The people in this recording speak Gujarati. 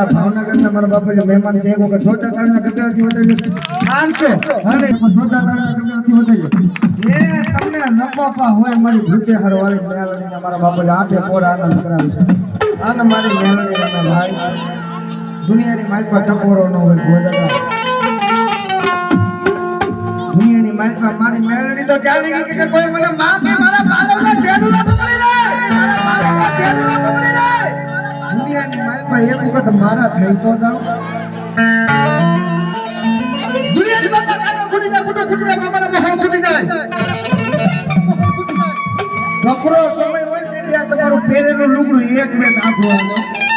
ભાવનગર મારા બાપા મહેમાન છે એક વખત જોતા તાળના કટરાથી વધારે 500 અરે જોતા તાળના કટરાથી વધારે તમને નફા હોય મારી ભૂતે હરવાળી મેળવીને મારા બાપા આઠે પોર આનંદ કરાવે છે આને મારી મેળવી ના ભાઈ દુનિયાની માલપા ટકોરો ન હોય ગોદાદા દુનિયાની માલપા મારી મેળવી તો ચાલી ગઈ કે કોઈ મને માફી મારા બાલવના છેડુલા પકડી લે મારા બાલવના છેડુલા પકડી લે દુનિયાની માલપા એવી વાત મારા થઈ તો જાવ દુનિયાની માલપા કાનો ખૂટી જાય કુટો ખૂટી જાય મામાના મોહ ખૂટી જાય કપરો સમય હોય તે તમારું પહેરેલું લુગડું એક બે નાખવાનું